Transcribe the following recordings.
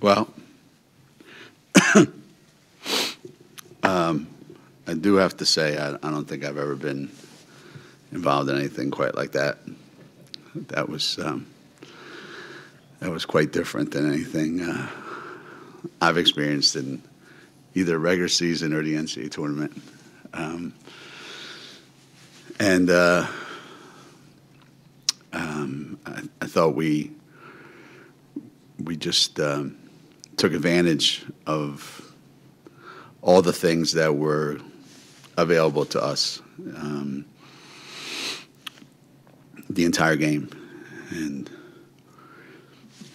Well, I do have to say I don't think I've ever been involved in anything quite like that. That was quite different than anything I've experienced in either regular season or the NCAA tournament. I thought we just took advantage of all the things that were available to us the entire game, and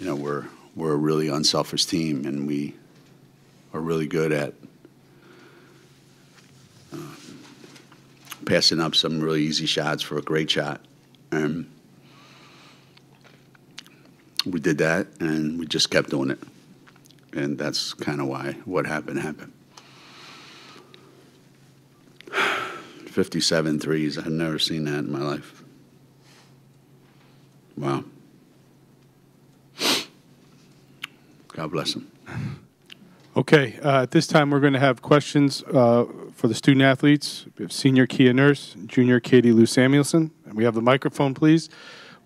we're a really unselfish team, and we are really good at passing up some really easy shots for a great shot. We did that, and we just kept doing it, and that's kind of why what happened happened. 57 threes. I've never seen that in my life. Wow. God bless him. Okay, at this time we're going to have questions for the student athletes. We have senior Kia Nurse, junior Katie Lou Samuelson. And we have the microphone, please.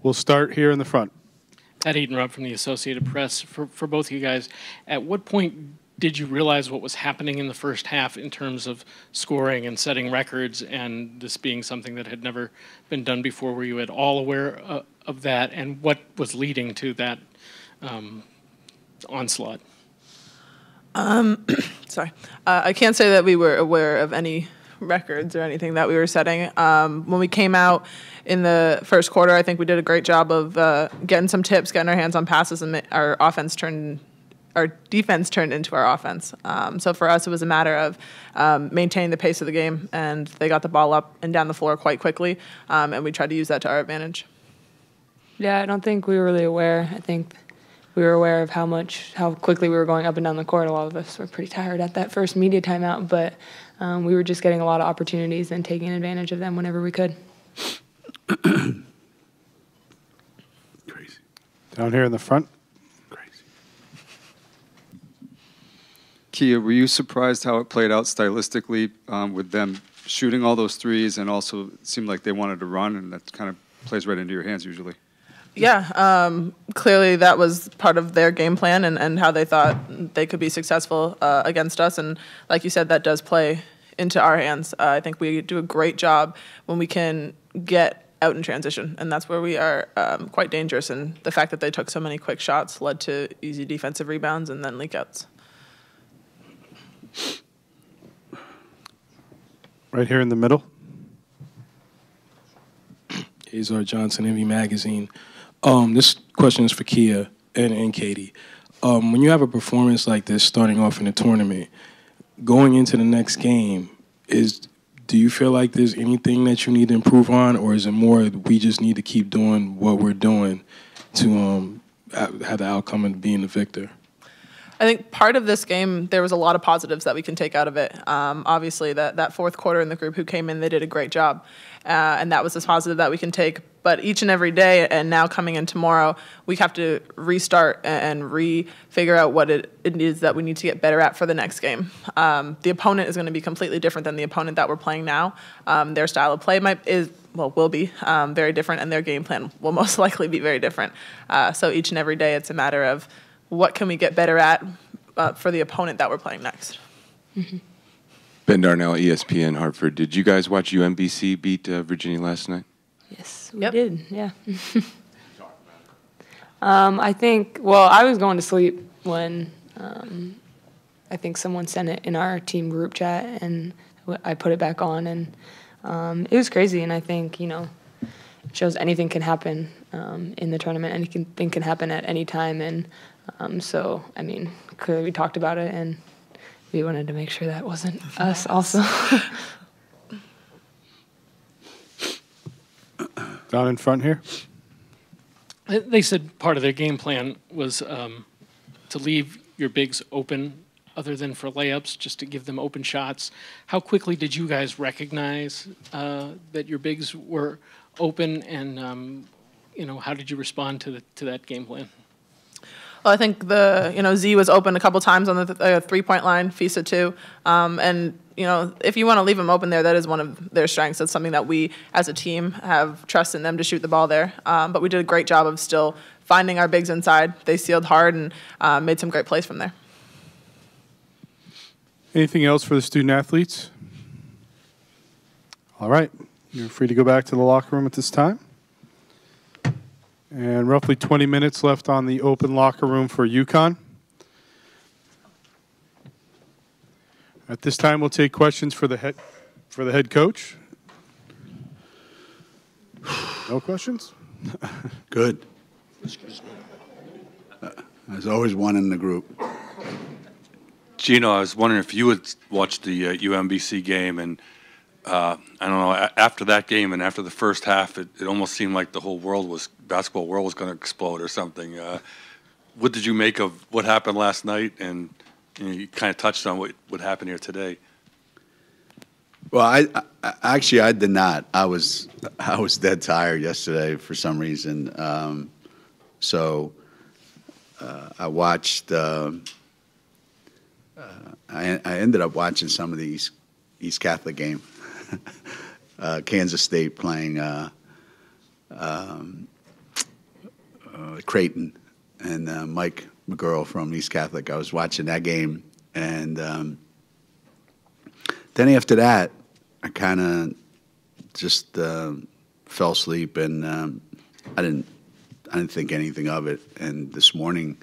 We'll start here in the front. Ed Eaton-Rupp from the Associated Press. For both of you guys, at what point did you realize what was happening in the first half in terms of scoring and setting records, and this being something that had never been done before? Were you at all aware of that, and what was leading to that onslaught? Sorry. I can't say that we were aware of any records or anything that we were setting. When we came out in the first quarter, I think we did a great job of getting some tips, getting our hands on passes, and our defense turned into our offense. So for us, it was a matter of maintaining the pace of the game, and they got the ball up and down the floor quite quickly, and we tried to use that to our advantage. Yeah, I don't think we were really aware. I think we were aware of how quickly we were going up and down the court. A lot of us were pretty tired at that first media timeout, but we were just getting a lot of opportunities and taking advantage of them whenever we could. Crazy. Down here in the front. Crazy. Kia, were you surprised how it played out stylistically with them shooting all those threes, and also it seemed like they wanted to run, and that kind of plays right into your hands usually? Yeah, clearly that was part of their game plan and how they thought they could be successful against us. And like you said, that does play into our hands. I think we do a great job when we can get out in transition, and that's where we are quite dangerous. And the fact that they took so many quick shots led to easy defensive rebounds and then leakouts. Right here in the middle. Azar Johnson, Envy Magazine. This question is for Kia and Katie. When you have a performance like this starting off in a tournament, going into the next game, do you feel like there's anything that you need to improve on, or is it more we just need to keep doing what we're doing to have the outcome of being the victor? I think part of this game, there was a lot of positives that we can take out of it. Obviously, that fourth quarter in the group who came in, they did a great job. And that was a positive that we can take. But each and every day, and now coming in tomorrow, we have to restart and figure out what it is that we need to get better at for the next game. The opponent is going to be completely different than the opponent that we're playing now. Their style of play will be very different, and their game plan will most likely be very different. So each and every day, it's a matter of what can we get better at for the opponent that we're playing next. Mm-hmm. Ben Darnell, ESPN, Hartford. Did you guys watch UMBC beat Virginia last night? Yes, we did, yeah. I think, I was going to sleep when I think someone sent it in our team group chat, and I put it back on, and it was crazy, and I think, it shows anything can happen in the tournament. Anything can happen at any time, and so, clearly we talked about it, and we wanted to make sure that wasn't us also. Down in front here. They said part of their game plan was to leave your bigs open other than for layups, just to give them open shots. How quickly did you guys recognize that your bigs were open, and how did you respond to that game plan? Well, I think Z was open a couple times on the 3-point line, Fisa too, and if you want to leave them open there, that is one of their strengths. That's something that we as a team have trust in them to shoot the ball there. But we did a great job of still finding our bigs inside. They sealed hard and made some great plays from there. Anything else for the student athletes? All right, you're free to go back to the locker room at this time. And roughly 20 minutes left on the open locker room for UConn. At this time, we'll take questions for the head coach. No questions? Good. There's always one in the group. Gino, I was wondering if you would watch the UMBC game, and I don't know, after that game and after the first half, it almost seemed like the whole basketball world was going to explode or something. What did you make of what happened last night? And you kind of touched on what happened here today. Well, I did not. I was dead tired yesterday for some reason. So I watched. I ended up watching some of the East Catholic game. Kansas State playing Creighton, and Mike McGurl from East Catholic. I was watching that game, and then after that, I kind of just fell asleep, and I didn't think anything of it. And this morning,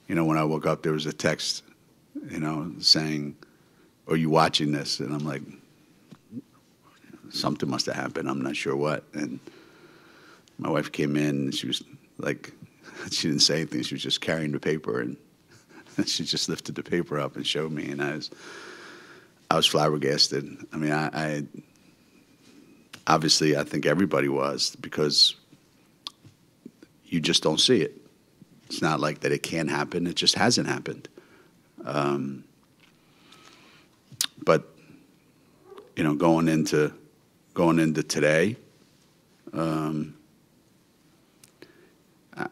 when I woke up, there was a text, saying, "Are you watching this?" And I'm like, something must have happened. I'm not sure what. And my wife came in, and she was like, she didn't say anything. She was just carrying the paper, and she just lifted the paper up and showed me, and I was flabbergasted. I mean, I obviously I think everybody was, because you just don't see it. It's not like that it can happen. It just hasn't happened. But going into today, I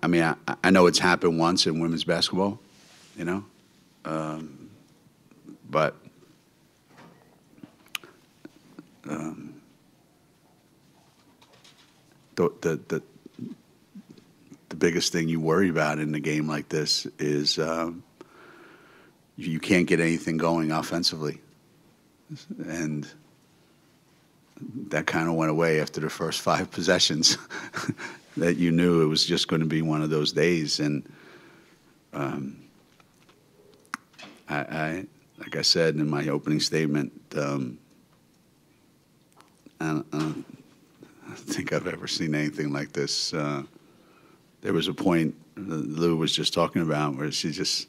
mean, I know it's happened once in women's basketball, but the biggest thing you worry about in a game like this is you can't get anything going offensively, and that kind of went away after the first 5 possessions. That you knew it was just going to be one of those days, and I like I said in my opening statement, I don't think I've ever seen anything like this. There was a point Lou was just talking about where she said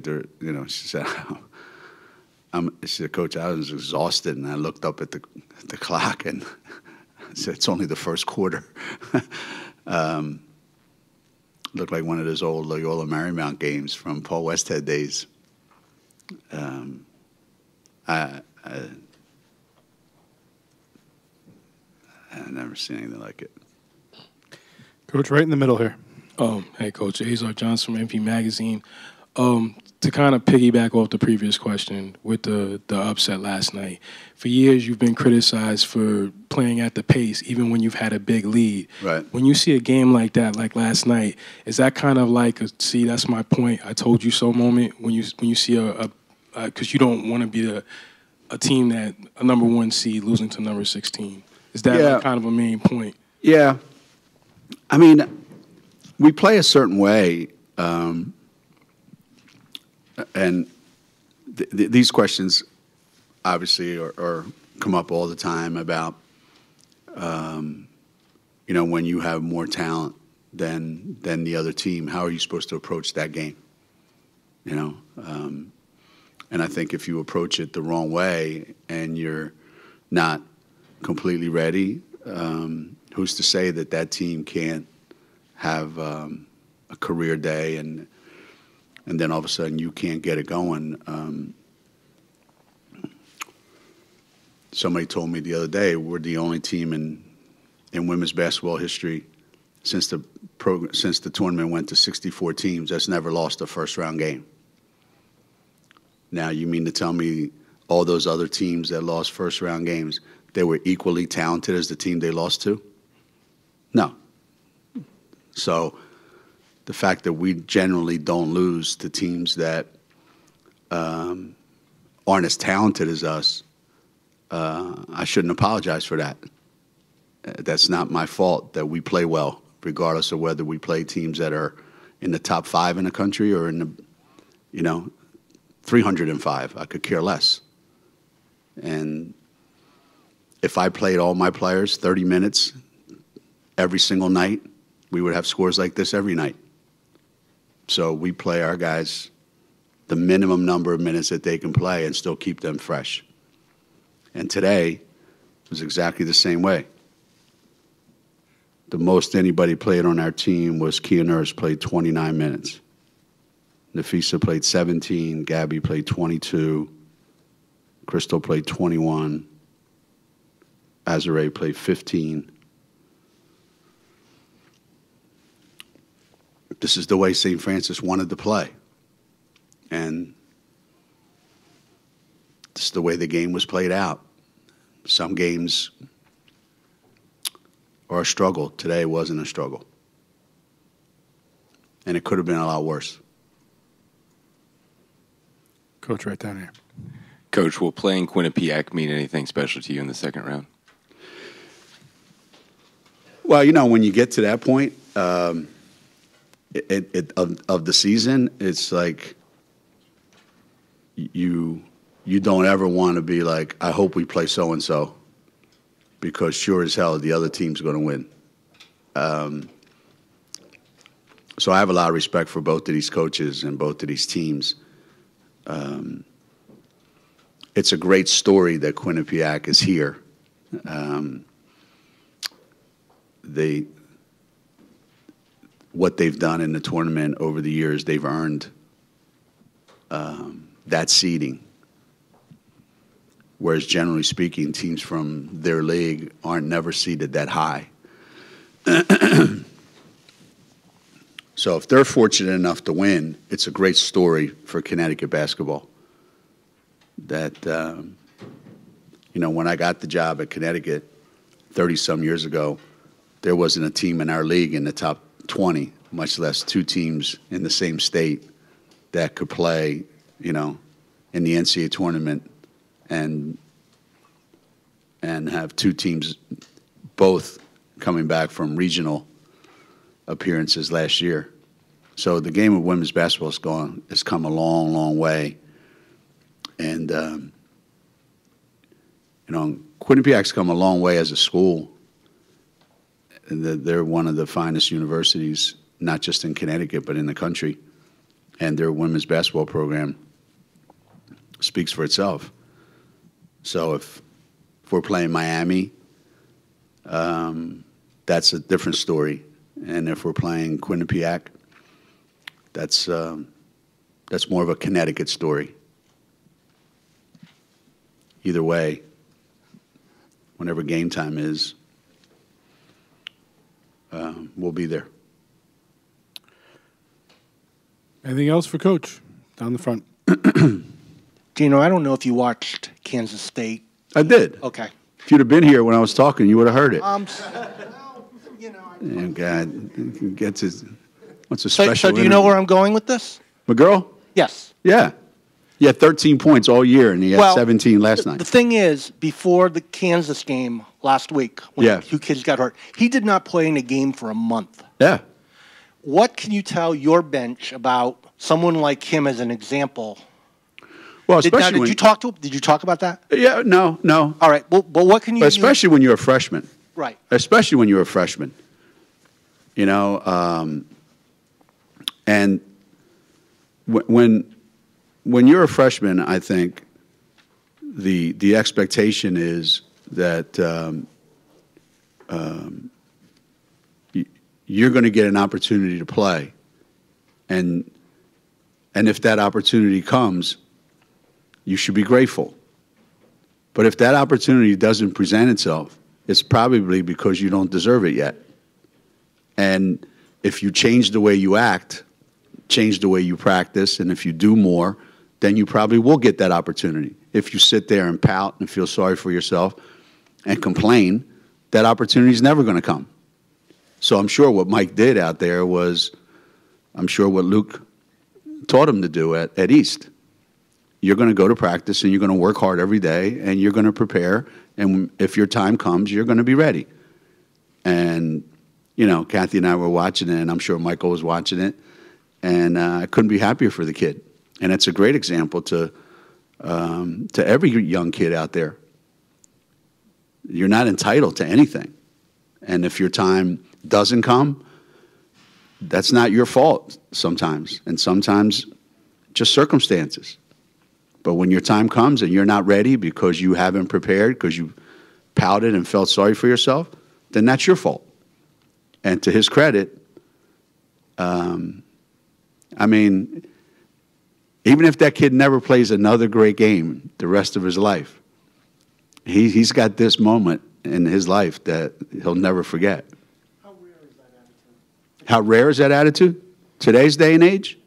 there, she said, she said, "Coach, I was exhausted," and I looked up at the clock, and I said, "It's only the first quarter." Looked like one of those old Loyola Marymount games from Paul Westhead days. I've never seen anything like it. Coach, right in the middle here. Hey, Coach. Azar Johnson from NP Magazine. To kind of piggyback off the previous question with the upset last night, for years you've been criticized for playing at the pace even when you've had a big lead. Right. When you see a game like that, like last night, is that kind of like a "see, that's my point, I told you so" moment when you see because you don't want to be a team that a number 1 seed losing to number 16? Is that like kind of a main point? Yeah. I mean, we play a certain way. And these questions obviously are come up all the time about, when you have more talent than the other team, how are you supposed to approach that game? And I think if you approach it the wrong way and you're not completely ready, who's to say that team can't have a career day and then all of a sudden you can't get it going. Somebody told me the other day we're the only team in in women's basketball history since the tournament went to 64 teams that's never lost a first-round game. Now, you mean to tell me all those other teams that lost first-round games, they were equally talented as the team they lost to? No. So the fact that we generally don't lose to teams that aren't as talented as us, I shouldn't apologize for that. That's not my fault that we play well, regardless of whether we play teams that are in the top 5 in the country or in the, 305. I could care less. And if I played all my players 30 minutes every single night, we would have scores like this every night. So we play our guys the minimum number of minutes that they can play and still keep them fresh. And today was exactly the same way. The most anybody played on our team was Kia Nurse, played 29 minutes. Nafisa played 17, Gabby played 22, Crystal played 21, Azare played 15. This is the way St. Francis wanted to play. And this is the way the game was played out. Some games are a struggle. Today wasn't a struggle. And it could have been a lot worse. Coach, right down here. Coach, will playing Quinnipiac mean anything special to you in the second round? Well, when you get to that point of the season, it's like you don't ever want to be like, I hope we play so-and-so, because sure as hell the other team's going to win. So I have a lot of respect for both of these coaches and both of these teams. It's a great story that Quinnipiac is here. What they've done in the tournament over the years, they've earned that seeding. Whereas generally speaking, teams from their league aren't never seeded that high. So if they're fortunate enough to win, it's a great story for Connecticut basketball. That, when I got the job at Connecticut 30-some years ago, there wasn't a team in our league in the top 20, much less two teams in the same state that could play, in the NCAA tournament and have two teams both coming back from regional appearances last year. So the game of women's basketball has come a long, long way. And, Quinnipiac's come a long way as a school. And they're one of the finest universities, not just in Connecticut, but in the country. And their women's basketball program speaks for itself. So if we're playing Miami, that's a different story. And if we're playing Quinnipiac, that's more of a Connecticut story. Either way, whenever game time is, we'll be there. Anything else for Coach? Down the front. Gino, I don't know if you watched Kansas State. I did. Okay. If you'd have been here when I was talking, you would have heard it. Oh, God, gets his. What's a special? So do you know where I'm going with this? McGurl? Yes. Yeah. He had 13 points all year, and he had 17 last night. The thing is, before the Kansas game last week, when two kids got hurt, he did not play in a game for a month. Yeah. What can you tell your bench about someone like him as an example? Well, especially did you talk to him? Did you talk about that? Yeah, no. All right. Well, but what can you? Especially when you're a freshman. Right. Especially when you're a freshman. And when you're a freshman, I think the expectation is that you're going to get an opportunity to play, and if that opportunity comes, you should be grateful. But if that opportunity doesn't present itself, it's probably because you don't deserve it yet. And if you change the way you act, change the way you practice, and if you do more, then you probably will get that opportunity. If you sit there and pout and feel sorry for yourself and complain, that opportunity is never going to come. So I'm sure what Mike did out there was, I'm sure what Luke taught him to do at East. You're going to go to practice and you're going to work hard every day and you're going to prepare. And if your time comes, you're going to be ready. And, you know, Kathy and I were watching it, and I'm sure Michael was watching it. And I couldn't be happier for the kid. And it's a great example to every young kid out there. You're not entitled to anything. And if your time doesn't come, that's not your fault sometimes. And sometimes just circumstances. But when your time comes and you're not ready because you haven't prepared, because you pouted and felt sorry for yourself, then that's your fault. And to his credit, I mean, even if that kid never plays another great game the rest of his life, he's got this moment in his life that he'll never forget. How rare is that attitude? How rare is that attitude? Today's day and age?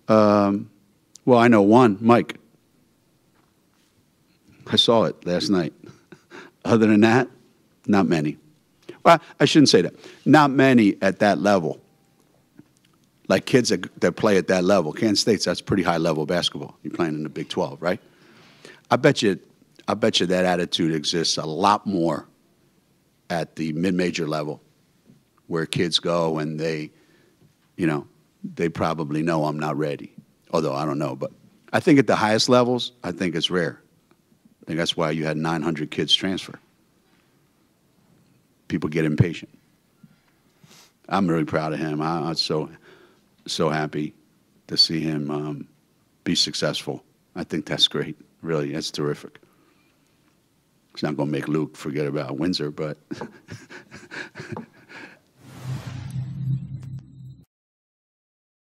Well, I know one, Mike. I saw it last night. Other than that, not many. Well, I shouldn't say that. Not many at that level. Like kids that play at that level. Kansas State's, that's pretty high level basketball. You're playing in the Big 12, right? I bet you that attitude exists a lot more at the mid-major level, where kids go and they, you know, they probably know I'm not ready. Although I don't know, but I think at the highest levels, I think it's rare. I think that's why you had 900 kids transfer. People get impatient. I'm really proud of him. I'm so happy to see him be successful. I think that's great. Really, that's terrific. It's not going to make Luke forget about Windsor, but